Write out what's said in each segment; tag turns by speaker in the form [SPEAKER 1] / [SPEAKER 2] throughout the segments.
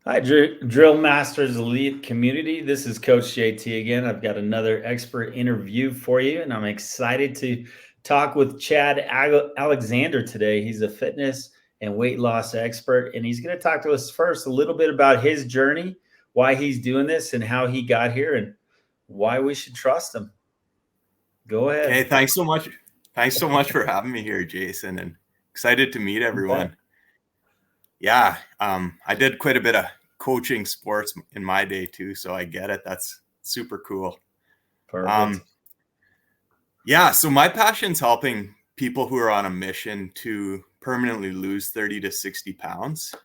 [SPEAKER 1] Hi, Drill Masters Elite Community. This is Coach JT again. I've got another expert interview for you, and I'm excited to talk with Chad Alexander today. He's a fitness and weight loss expert, and he's going to talk to us first a little bit about his journey, why he's doing this, and how he got here, and why we should trust him. Go
[SPEAKER 2] Okay,
[SPEAKER 1] ahead.
[SPEAKER 2] thanks so much. Thanks so much for having me here, Jason, and excited to meet everyone. Yeah, I did quite a bit of coaching sports in my day too, so I get it. That's super cool.
[SPEAKER 1] Perfect.
[SPEAKER 2] Yeah, so my passion's helping people who are on a mission to permanently lose 30 to 60 pounds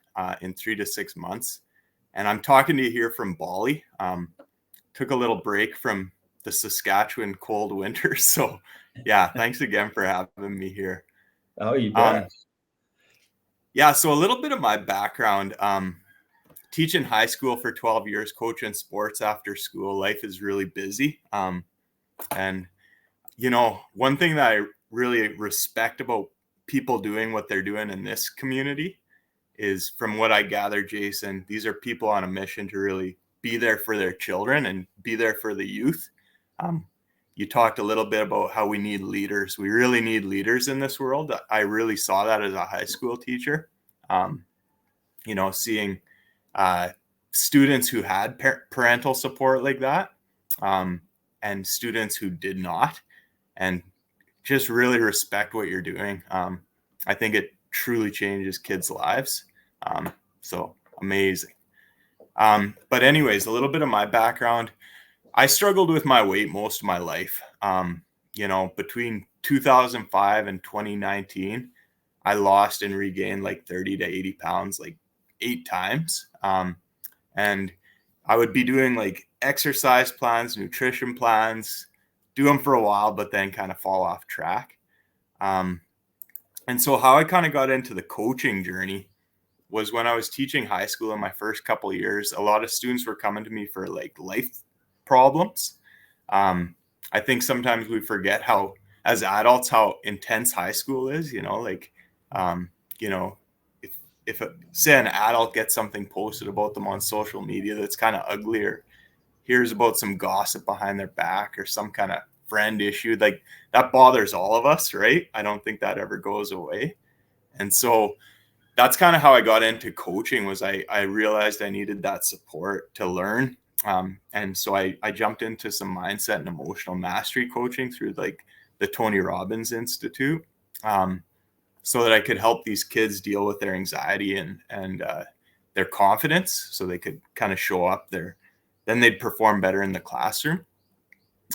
[SPEAKER 2] in 3 to 6 months. And I'm talking to you here from Bali. Took a little break from the Saskatchewan cold winter. So yeah, thanks again for having me here.
[SPEAKER 1] Oh, you bet.
[SPEAKER 2] Yeah, so a little bit of my background. Teaching high school for 12 years, coaching sports after school. Life is really busy. And, one thing that I really respect about people doing what they're doing in this community is, from what I gather, Jason, these are people on a mission to really be there for their children and be there for the youth. You talked a little bit about how we need leaders. We really need leaders in this world. I really saw that as a high school teacher, seeing students who had parental support like that, and students who did not, and just really respect what you're doing. I think it truly changes kids' lives. So amazing. But anyways, a little bit of my background. I struggled with my weight most of my life. Between 2005 and 2019, I lost and regained like 30 to 80 pounds, like 8 times. And I would be doing like exercise plans, nutrition plans, do them for a while, but then kind of fall off track. And so how I kind of got into the coaching journey was when I was teaching high school in my first couple of years. A lot of students were coming to me for like life problems. I think sometimes we forget how, as adults, how intense high school is, if say an adult gets something posted about them on social media that's kind of ugly, or hears about some gossip behind their back or some kind of friend issue, like that bothers all of us, right? I don't think that ever goes away. And so that's kind of how I got into coaching. Was I realized I needed that support to learn. And so I jumped into some mindset and emotional mastery coaching through like the Tony Robbins Institute, so that I could help these kids deal with their anxiety and their confidence, so they could kind of show up there. Then they'd perform better in the classroom.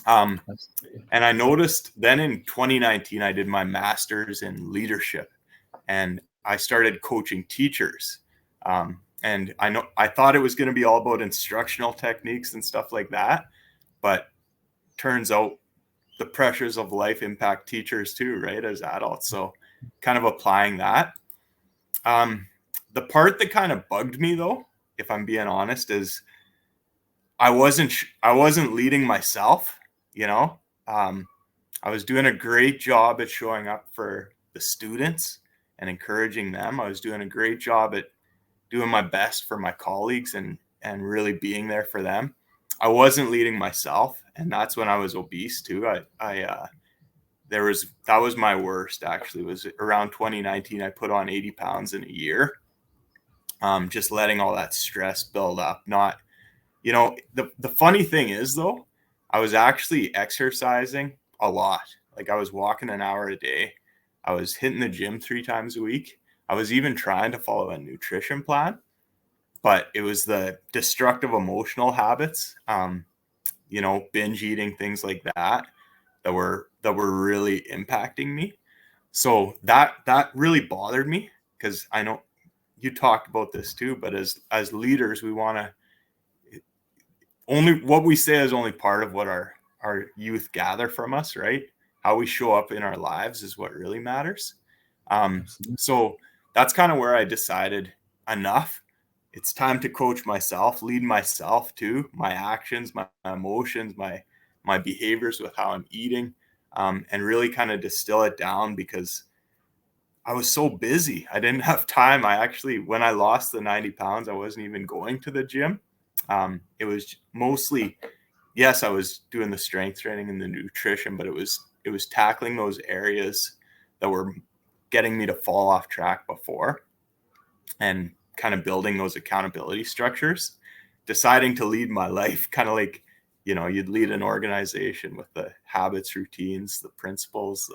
[SPEAKER 2] And I noticed then in 2019, I did my master's in leadership, and I started coaching teachers. And I thought it was going to be all about instructional techniques and stuff like that, but turns out the pressures of life impact teachers too, right, as adults. So kind of applying that. The part that kind of bugged me, though, if I'm being honest, is I wasn't leading myself. I was doing a great job at showing up for the students and encouraging them. I was doing a great job at doing my best for my colleagues and really being there for them. I wasn't leading myself, and that's when I was obese too. That was my worst, actually. It was around 2019. I put on 80 pounds in a year. Just letting all that stress build up. The funny thing is, though, I was actually exercising a lot. Like, I was walking an hour a day. I was hitting the gym 3 times a week. I was even trying to follow a nutrition plan, but it was the destructive emotional habits, binge eating, things like that, that were really impacting me. So that really bothered me, because I know you talked about this too, but as leaders, we want to, only what we say is only part of what our youth gather from us, right? How we show up in our lives is what really matters. So that's kind of where I decided, enough. It's time to coach myself, lead myself too, my actions, my emotions, my behaviors with how I'm eating, and really kind of distill it down, because I was so busy. I didn't have time. When I lost the 90 pounds, I wasn't even going to the gym. It was mostly, yes, I was doing the strength training and the nutrition, but it was tackling those areas that were getting me to fall off track before, and kind of building those accountability structures, deciding to lead my life kind of like, you'd lead an organization with the habits, routines, the principles,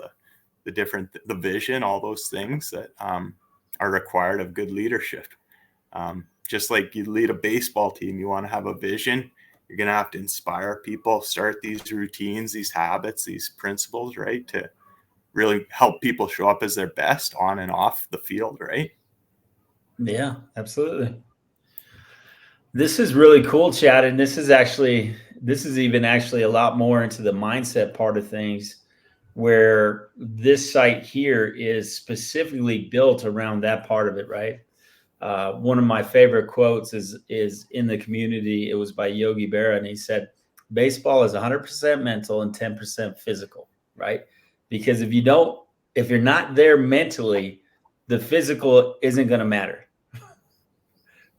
[SPEAKER 2] the vision, all those things that are required of good leadership. Just like you lead a baseball team, you want to have a vision. You're going to have to inspire people, start these routines, these habits, these principles, right? To really help people show up as their best on and off the field, right?
[SPEAKER 1] Yeah, absolutely. This is really cool, Chad. And this is even actually a lot more into the mindset part of things, where this site here is specifically built around that part of it, right? One of my favorite quotes is in the community. It was by Yogi Berra, and he said, "Baseball is 100% mental and 10% physical." Right? Because if you're not there mentally, the physical isn't going to matter.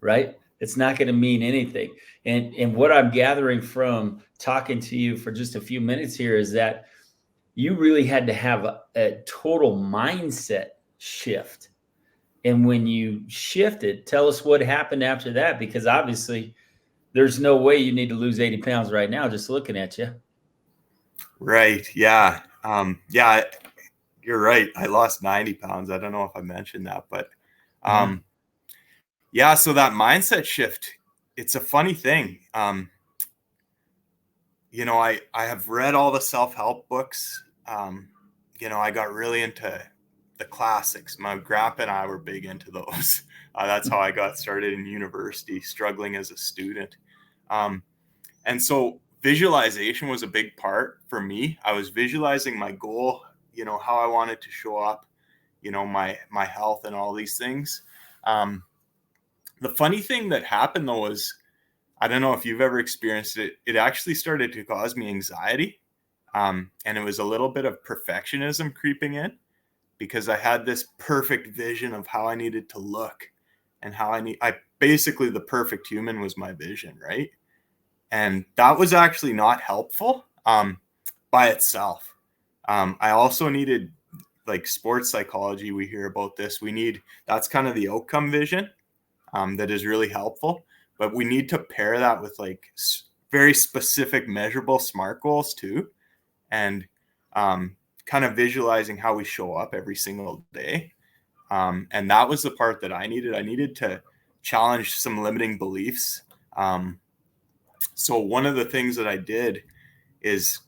[SPEAKER 1] Right? It's not going to mean anything. And what I'm gathering from talking to you for just a few minutes here is that you really had to have a total mindset shift. And when you shifted, tell us what happened after that, because obviously there's no way you need to lose 80 pounds right now just looking at you.
[SPEAKER 2] Right. Yeah. Yeah, you're right. I lost 90 pounds. I don't know if I mentioned that, but
[SPEAKER 1] Yeah.
[SPEAKER 2] um, yeah, so that mindset shift, it's a funny thing. I have read all the self-help books. I got really into the classics. My grandpa and I were big into those. That's how I got started in university, struggling as a student. And so visualization was a big part for me. I was visualizing my goal, how I wanted to show up, my health and all these things. The funny thing that happened though was, I don't know if you've ever experienced it. It actually started to cause me anxiety. And it was a little bit of perfectionism creeping in, because I had this perfect vision of how I needed to look, and basically the perfect human was my vision, right? And that was actually not helpful by itself. I also needed, like sports psychology, we hear about this. That's kind of the outcome vision that is really helpful. But we need to pair that with like very specific, measurable SMART goals too, and kind of visualizing how we show up every single day. And that was the part that I needed. I needed to challenge some limiting beliefs. So one of the things that I did is,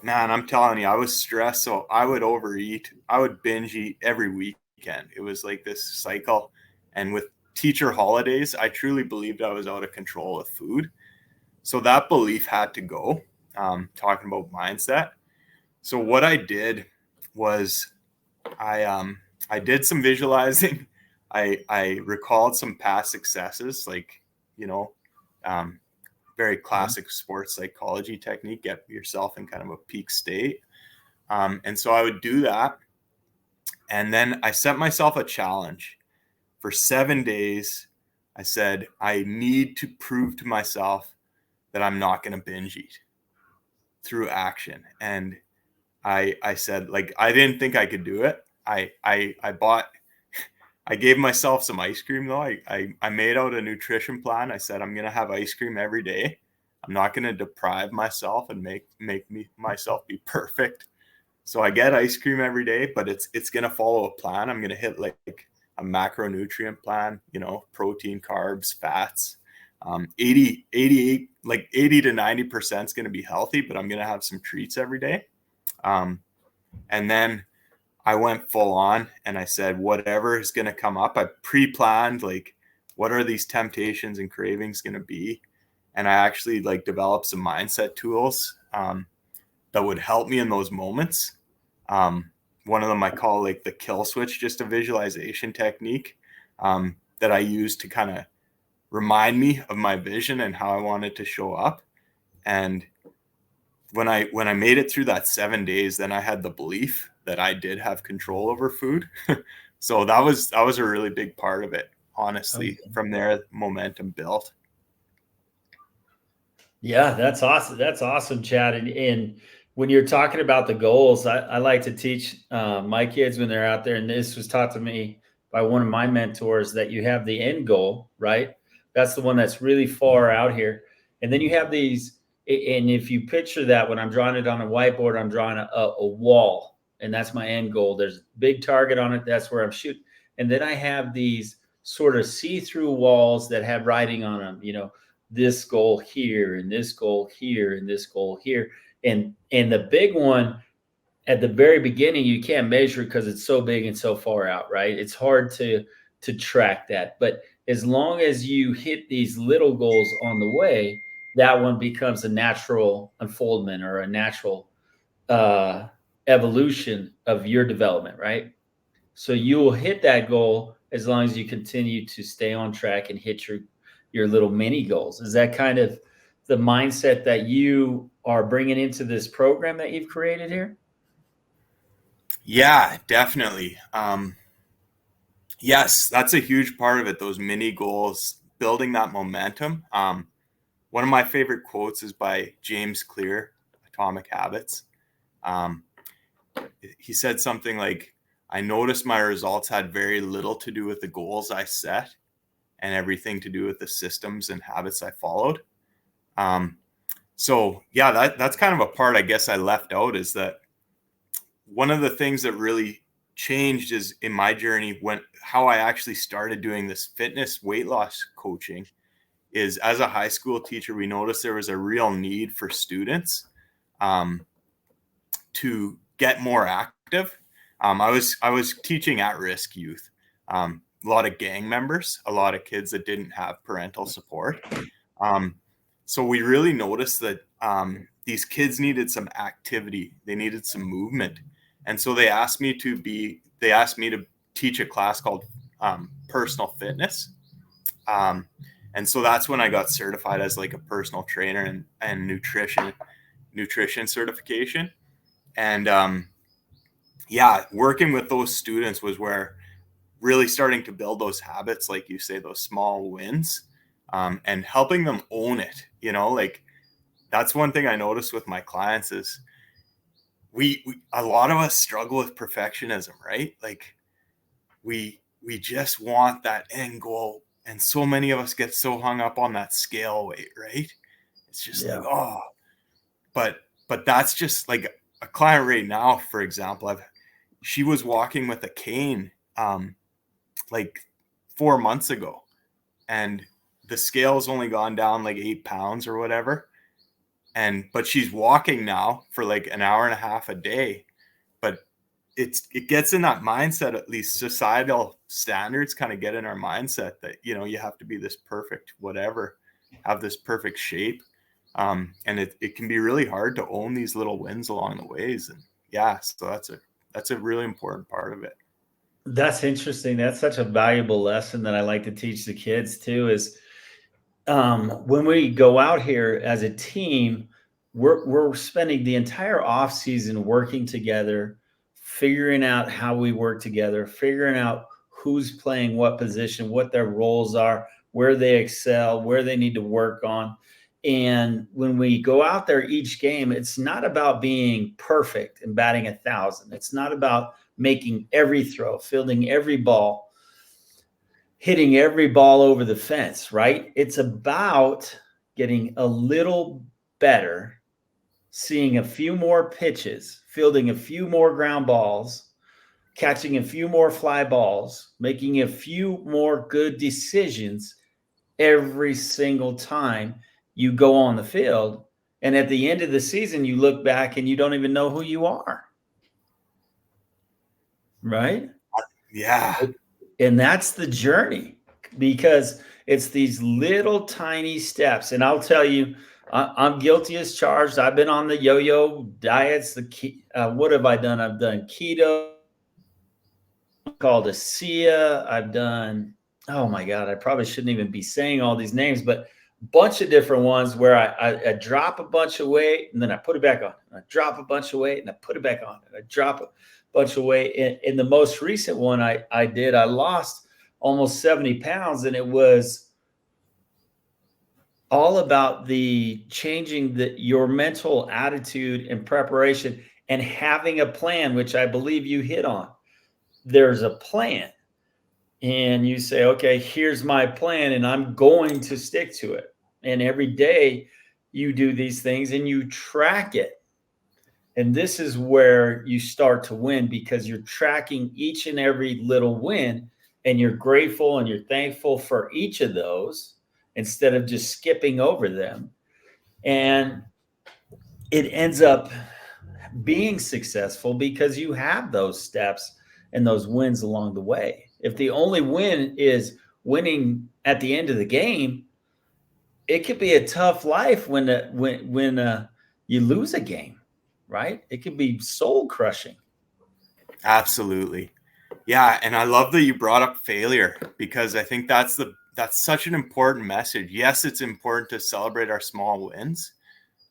[SPEAKER 2] man, I'm telling you, I was stressed. So I would overeat. I would binge eat every weekend. It was like this cycle. And with teacher holidays, I truly believed I was out of control with food. So that belief had to go. Talking about mindset. So what I did was I did some visualizing. I recalled some past successes, like, you know, um, very
[SPEAKER 1] Okay.
[SPEAKER 2] classic sports psychology technique, get yourself in kind of a peak state. And so I would do that. And then I set myself a challenge for 7 days. I said, I need to prove to myself that I'm not going to binge eat through action. And I said, like, I didn't think I could do it. I gave myself some ice cream though. I made out a nutrition plan. I said, I'm going to have ice cream every day. I'm not going to deprive myself and make myself be perfect. So I get ice cream every day, but it's going to follow a plan. I'm going to hit like a macronutrient plan, protein, carbs, fats. 88, like 80 to 90% is going to be healthy, but I'm going to have some treats every day. And then I went full on and I said, whatever is going to come up, I pre-planned, like, what are these temptations and cravings going to be? And I actually like developed some mindset tools that would help me in those moments. One of them I call like the kill switch, just a visualization technique that I use to kind of remind me of my vision and how I wanted to show up. And when I made it through that 7 days, then I had the belief that I did have control over food. So that was a really big part of it, honestly.
[SPEAKER 1] Okay.
[SPEAKER 2] From there, momentum built.
[SPEAKER 1] Yeah, that's awesome. That's awesome, Chad. And when you're talking about the goals, I like to teach my kids when they're out there. And this was taught to me by one of my mentors, that you have the end goal, right? That's the one that's really far out here. And then you have these. And if you picture that, when I'm drawing it on a whiteboard, I'm drawing a wall, and that's my end goal. There's a big target on it. That's where I'm shooting. And then I have these sort of see-through walls that have writing on them, this goal here and this goal here and this goal here. And the big one at the very beginning, you can't measure because it's so big and so far out, right? It's hard to track that. But as long as you hit these little goals on the way, that one becomes a natural unfoldment or a natural uh, evolution of your development, right? So you will hit that goal as long as you continue to stay on track and hit your little mini goals. Is that kind of the mindset that you are bringing into this program that you've created here?
[SPEAKER 2] Yeah, definitely. Yes, that's a huge part of it. Those mini goals, building that momentum. One of my favorite quotes is by James Clear, Atomic Habits. Um, he said something like, I noticed my results had very little to do with the goals I set and everything to do with the systems and habits I followed. So yeah, that's kind of a part I guess I left out, is that one of the things that really changed is in my journey, when how I actually started doing this fitness weight loss coaching, is as a high school teacher, we noticed there was a real need for students um, to get more active. I was teaching at-risk youth, a lot of gang members, a lot of kids that didn't have parental support. Um, so we really noticed that these kids needed some activity, they needed some movement, and so they asked me to teach a class called personal fitness. Um, and so that's when I got certified as like a personal trainer and nutrition certification. And yeah, working with those students was where really starting to build those habits, like you say, those small wins, and helping them own it. Like that's one thing I noticed with my clients is we a lot of us struggle with perfectionism, right? Like we just want that end goal, and so many of us get so hung up on that scale weight, right? It's just like,
[SPEAKER 1] Yeah.
[SPEAKER 2] oh, but that's just like a client right now, for example. She was walking with a cane like 4 months ago, and the scale's only gone down like 8 pounds or whatever. But she's walking now for like an hour and a half a day. But it gets in that mindset, at least societal standards kind of get in our mindset that, you have to be this perfect, whatever, have this perfect shape. And it can be really hard to own these little wins along the ways. And yeah, so that's a really important part of it.
[SPEAKER 1] That's interesting. That's such a valuable lesson that I like to teach the kids too, is when we go out here as a team, we're spending the entire off season working together, figuring out how we work together, figuring out who's playing what position, what their roles are, where they excel, where they need to work on. And when we go out there each game, it's not about being perfect and batting 1,000. It's not about making every throw, fielding every ball, hitting every ball over the fence, right? It's about getting a little better, seeing a few more pitches, fielding a few more ground balls, catching a few more fly balls, making a few more good decisions every single time you go on the field. And at the end of the season, you look back and you don't even know who you are, right?
[SPEAKER 2] Yeah.
[SPEAKER 1] And that's the journey, because it's these little tiny steps. And I'll tell you, I'm guilty as charged. I've been on the yo-yo diets. What have I done? I've done keto, called a SIA. I've done, oh my God, I probably shouldn't even be saying all these names, but a bunch of different ones where I drop a bunch of weight and then I put it back on. I drop a bunch of weight and I put it back on. And I drop it. bunch of weight. In the most recent one I did, I lost almost 70 pounds, and it was all about the changing your mental attitude and preparation and having a plan, which I believe you hit on. There's a plan, and you say, okay, here's my plan, and I'm going to stick to it. And every day you do these things and you track it. And this is where you start to win, because you're tracking each and every little win, and you're grateful and you're thankful for each of those instead of just skipping over them. And it ends up being successful because you have those steps and those wins along the way. If the only win is winning at the end of the game, it could be a tough life when you lose a game, right? It could be soul crushing.
[SPEAKER 2] Absolutely. Yeah, and I love that you brought up failure, because I think that's such an important message. Yes, it's important to celebrate our small wins,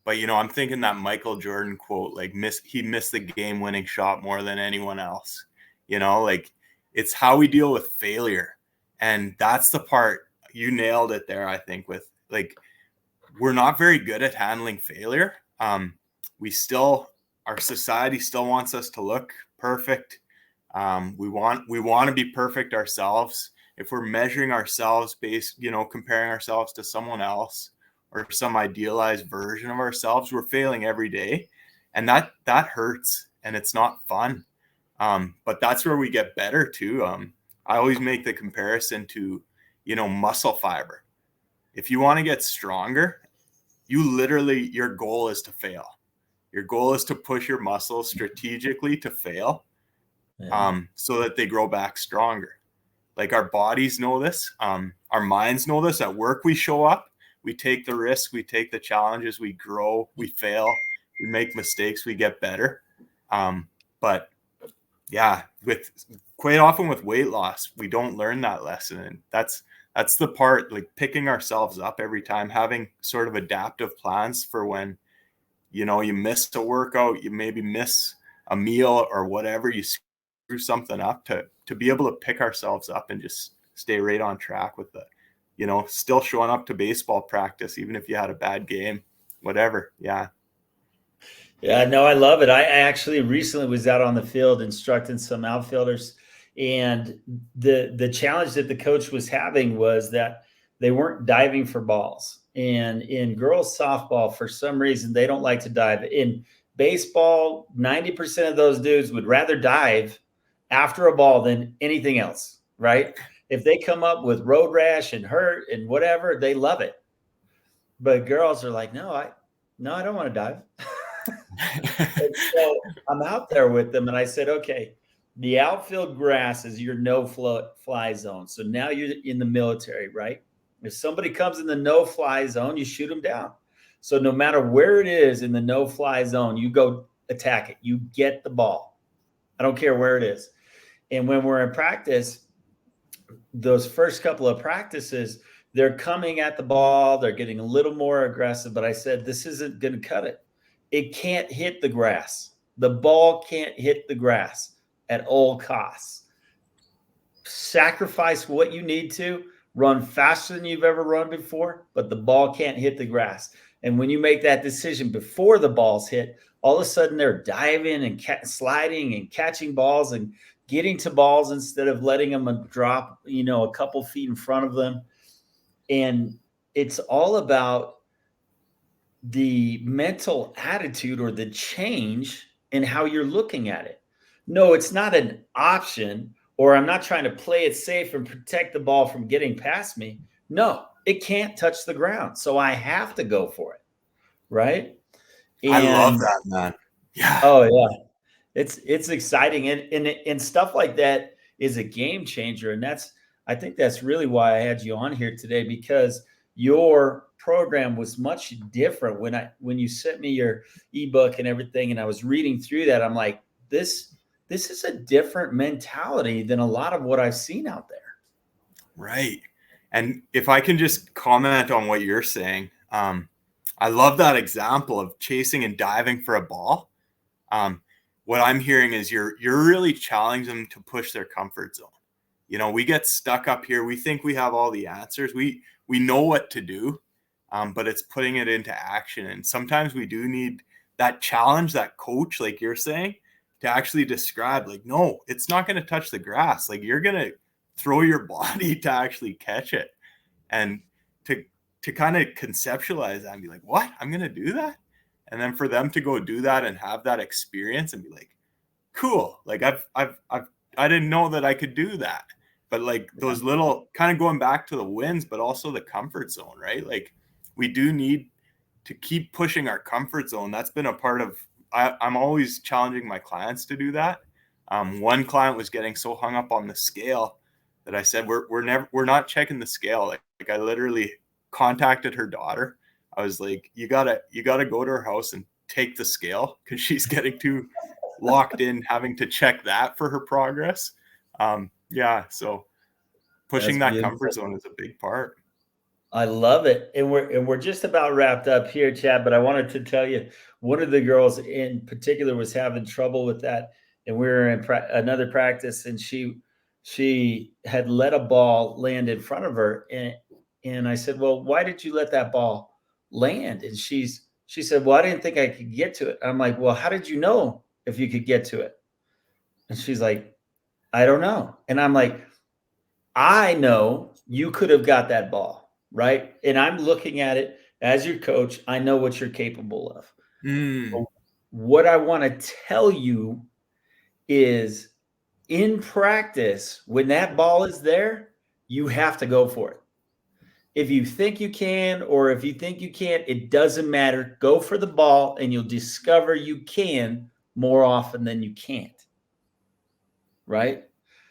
[SPEAKER 2] but I'm thinking that Michael Jordan quote, like he missed the game-winning shot more than anyone else. Like, it's how we deal with failure, and that's the part you nailed it there. I think with, like, we're not very good at handling failure. Our society still wants us to look perfect. We want to be perfect ourselves. If we're measuring ourselves based, comparing ourselves to someone else or some idealized version of ourselves, we're failing every day, and that hurts, and it's not fun. But that's where we get better too. I always make the comparison to, muscle fiber. If you want to get stronger, your goal is to fail. Your goal is to push your muscles strategically to fail, so that they grow back stronger. Like, our bodies know this. Our minds know this. At work, we show up, we take the risks, we take the challenges, we grow, we fail, we make mistakes, we get better. But yeah, quite often with weight loss, we don't learn that lesson. And that's the part, like, picking ourselves up every time, having sort of adaptive plans for when, you miss a workout, you maybe miss a meal or whatever, you screw something up, to be able to pick ourselves up and just stay right on track with still showing up to baseball practice, even if you had a bad game, whatever. Yeah.
[SPEAKER 1] Yeah, no, I love it. I actually recently was out on the field instructing some outfielders, and the challenge that the coach was having was that they weren't diving for balls. And in girls softball, for some reason, they don't like to dive. In baseball, 90% of those dudes would rather dive after a ball than anything else, right? If they come up with road rash and hurt and whatever, they love it. But girls are like, no, I don't want to dive. And so I'm out there with them, and I said, okay, the outfield grass is your no-fly zone. So now you're in the military, right? If somebody comes in the no-fly zone, you shoot them down. So no matter where it is in the no-fly zone, you go attack it. You get the ball. I don't care where it is. And when we're in practice, those first couple of practices, they're coming at the ball, they're getting a little more aggressive. But I said, this isn't going to cut it. It can't hit the grass. The ball can't hit the grass at all costs. Sacrifice what you need to, run faster than you've ever run before, but the ball can't hit the grass. And when you make that decision before the ball's hit, all of a sudden they're diving and sliding and catching balls and getting to balls instead of letting them drop, a couple feet in front of them. And it's all about the mental attitude or the change in how you're looking at it. No, it's not an option, or I'm not trying to play it safe and protect the ball from getting past me. No, it can't touch the ground. So I have to go for it. Right.
[SPEAKER 2] I love
[SPEAKER 1] And
[SPEAKER 2] that, man. Yeah.
[SPEAKER 1] oh yeah, it's exciting. And stuff like that is a game changer. And I think that's really why I had you on here today, because your program was much different. When you sent me your ebook and everything, and I was reading through that, I'm like, this is a different mentality than a lot of what I've seen out there.
[SPEAKER 2] Right. And if I can just comment on what you're saying, I love that example of chasing and diving for a ball. what I'm hearing is you're really challenging them to push their comfort zone. We get stuck up here. We think we have all the answers. We know what to do, but it's putting it into action. And sometimes we do need that challenge, that coach, like you're saying, to actually describe, like, no, it's not going to touch the grass. Like, you're going to throw your body to actually catch it, and to kind of conceptualize that and be like, what? I'm going to do that? And then for them to go do that and have that experience and be like, cool. Like, I didn't know that I could do that. But like those little kind of going back to the wins, but also the comfort zone, right? Like, we do need to keep pushing our comfort zone. That's been a part of, I'm always challenging my clients to do that. One client was getting so hung up on the scale that I said, we're not checking the scale. Like I literally contacted her daughter. I was like, you gotta go to her house and take the scale, because she's getting too locked in having to check that for her progress. So pushing
[SPEAKER 1] That's
[SPEAKER 2] that
[SPEAKER 1] beautiful.
[SPEAKER 2] comfort zone is a big part.
[SPEAKER 1] I love it. And we're just about wrapped up here, Chad, but I wanted to tell you, one of the girls in particular was having trouble with that. And we were in another practice, and she had let a ball land in front of her. And I said, well, why did you let that ball land? And she said, well, I didn't think I could get to it. I'm like, well, how did you know if you could get to it? And she's like, I don't know. And I'm like, I know you could have got that ball, right? And I'm looking at it as your coach. I know what you're capable of.
[SPEAKER 2] Mm.
[SPEAKER 1] What I want to tell you is, in practice, when that ball is there, you have to go for it. If you think you can, or if you think you can't, it doesn't matter. Go for the ball, and you'll discover you can more often than you can't. Right?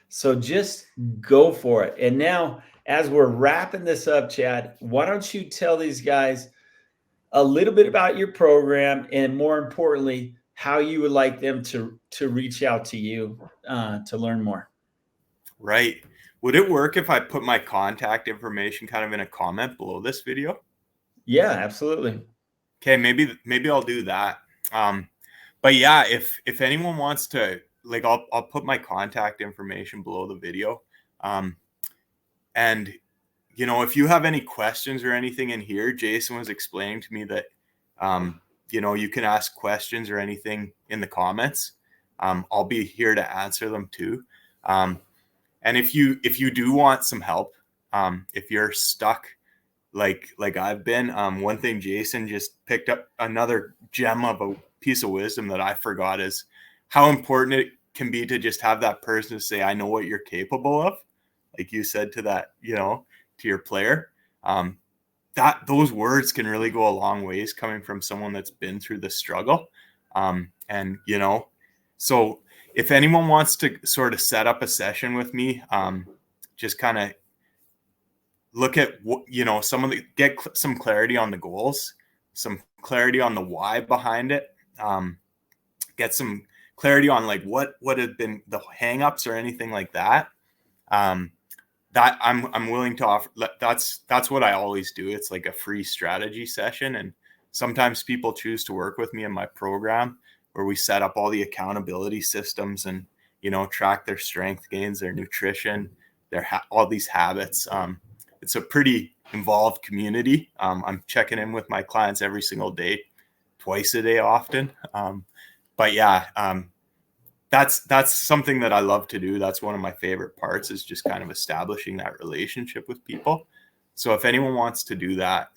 [SPEAKER 1] So just go for it. And now, as we're wrapping this up, Chad, why don't you tell these guys a little bit about your program, and more importantly, how you would like them to reach out to you to learn more.
[SPEAKER 2] Right. Would it work if I put my contact information kind of in a comment below this video?
[SPEAKER 1] Yeah, absolutely.
[SPEAKER 2] Okay, maybe I'll do that. But yeah, if anyone wants to, like, I'll put my contact information below the video. And if you have any questions or anything in here, Jason was explaining to me that you can ask questions or anything in the comments. I'll be here to answer them too. And if you do want some help, if you're stuck like I've been, one thing Jason just picked up, another gem of a piece of wisdom that I forgot, is how important it can be to just have that person to say, I know what you're capable of. Like you said to that, to your player, that those words can really go a long ways coming from someone that's been through the struggle. And so if anyone wants to sort of set up a session with me, just kind of look at get some clarity on the goals, some clarity on the why behind it, get some clarity on like what have been the hangups or anything like that. That I'm willing to offer. That's what I always do. It's like a free strategy session, and sometimes people choose to work with me in my program, where we set up all the accountability systems and track their strength gains, their nutrition, all these habits. It's a pretty involved community. I'm checking in with my clients every single day, twice a day often. But yeah, that's something that I love to do. That's one of my favorite parts, is just kind of establishing that relationship with people. So if anyone wants to do that,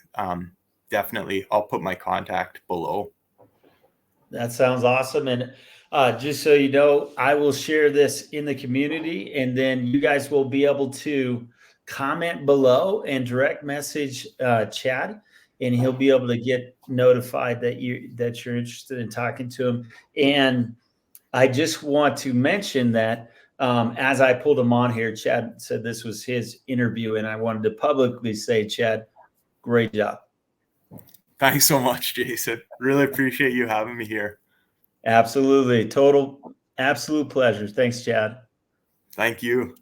[SPEAKER 2] definitely, I'll put my contact below.
[SPEAKER 1] That sounds awesome. And just so you know, I will share this in the community, and then you guys will be able to comment below and direct message Chad, and he'll be able to get notified that you're interested in talking to him. And I just want to mention that as I pulled him on here, Chad said this was his interview, and I wanted to publicly say, Chad, great job.
[SPEAKER 2] Thanks so much, Jason. Really appreciate you having me here.
[SPEAKER 1] Absolutely. Absolute pleasure. Thanks, Chad.
[SPEAKER 2] Thank you.